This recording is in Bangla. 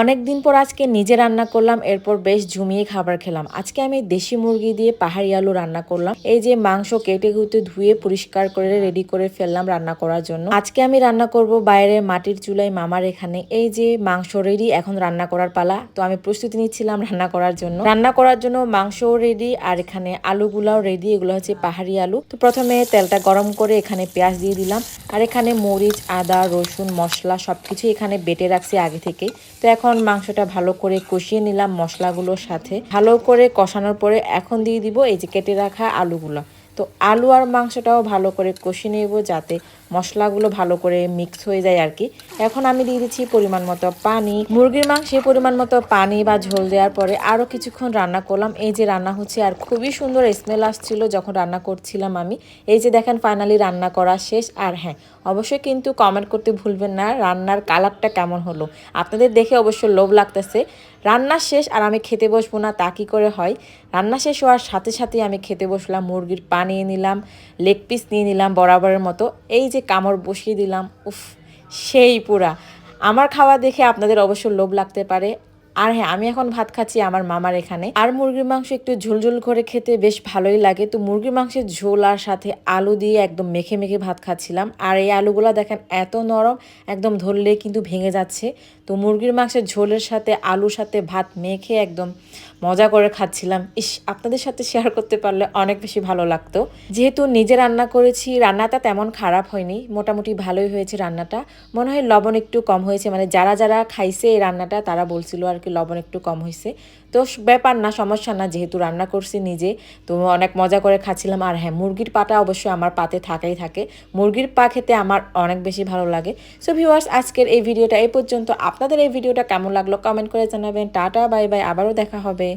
অনেক দিন পর আজকে নিজে রান্না করলাম, এরপর বেশ জমিয়ে খাবার খেলাম। আজকে আমি দেশি মুরগি দিয়ে পাহাড়ি আলু রান্না করলাম। এই যে মাংস কেটে কুটে ধুয়ে পরিষ্কার করে রেডি করে ফেললাম রান্না করার জন্য। আজকে আমি রান্না করব বাইরে মাটির চুলায় মামার এখানে। এই যে মাংস রেডি, এখন রান্না করার পালা। তো আমি প্রস্তুতি নিচ্ছিলাম রান্না করার জন্য। রান্না করার জন্য মাংসও রেডি আর এখানে আলুগুলাও রেডি। এগুলো হচ্ছে পাহাড়ি আলু। তো প্রথমে তেলটা গরম করে এখানে পেঁয়াজ দিয়ে দিলাম আর এখানে মরিচ, আদা, রসুন, মশলা সবকিছু এখানে বেটে রাখছি আগে থেকে। তো এখন মাংসটা ভালো করে কষিয়ে নিলাম মশলাগুলোর সাথে। ভালো করে কষানোর পরে এখন দিয়ে দিব এই যে কেটে রাখা আলুগুলো। তো আলু আর মাংসটাও ভালো করে কষিয়ে নেব যাতে মশলাগুলো ভালো করে মিক্স হয়ে যায় আর কি। এখন আমি দিয়ে দিচ্ছি পরিমাণ মতো পানি। মুরগির মাংসে পরিমাণ মতো পানি বা ঝোল দেওয়ার পরে আরও কিছুক্ষণ রান্না করলাম। এই যে রান্না হচ্ছে আর খুবই সুন্দর স্মেল আসছিল যখন রান্না করছিলাম আমি। এই যে দেখেন ফাইনালি রান্না করা শেষ। আর হ্যাঁ, অবশ্যই কিন্তু কমেন্ট করতে ভুলবেন না রান্নার কালারটা কেমন হলো। আপনাদের দেখে অবশ্য লোভ লাগতেছে। রান্না শেষ আর আমি খেতে বসবো না তা কি করে হয়। রান্না শেষ হওয়ার সাথে সাথেই আমি খেতে বসলাম। মুরগির পা নিয়ে নিলাম, লেগ পিস নিয়ে নিলাম বরাবরের মতো। এই যে কামড় বসিয়ে দিলাম, উফ সেই পুরা। আমার খাওয়া দেখে আপনাদের অবশ্য লোভ লাগতে পারে। আর হ্যাঁ, আমি এখন ভাত খাচ্ছি আমার মামার এখানে। আর মুরগির মাংস একটু ঝোলঝোল করে খেতে বেশ ভালোই লাগে। তো মুরগির মাংসের ঝোল আর সাথে আলু দিয়ে একদম মেখে মেখে ভাত খাচ্ছিলাম। আর এই আলুগুলো দেখেন এত নরম, একদম ধরলে কিন্তু ভেঙে যাচ্ছে। তো মুরগির মাংসের ঝোলের সাথে আলুর সাথে ভাত মেখে একদম মজা করে খাচ্ছিলাম। ইস, আপনাদের সাথে শেয়ার করতে পারলে অনেক বেশি ভালো লাগতো। যেহেতু নিজে রান্না করেছি, রান্নাটা তেমন খারাপ হয়নি, মোটামুটি ভালোই হয়েছে রান্নাটা। মনে হয় লবণ একটু কম হয়েছে, মানে যারা যারা খাইছে এই রান্নাটা তারা বলছিল আর কি লবণ একটু কম হয়েছে। তো ব্যাপার না, সমস্যা না, যেহেতু রান্না করছি নিজে। তো অনেক মজা করে খাচ্ছিলাম। আর হ্যাঁ, মুরগির পাটা অবশ্যই আমার পাতে থাকাই থাকে। মুরগির পা খেতে আমার অনেক বেশি ভালো লাগে। সো ভিউয়ার্স, আজকের এই ভিডিওটা এই পর্যন্ত। আপনাদের এই ভিডিওটা কেমন লাগলো কমেন্ট করে জানাবেন। টাটা, বাই বাই, আবারও দেখা হবে।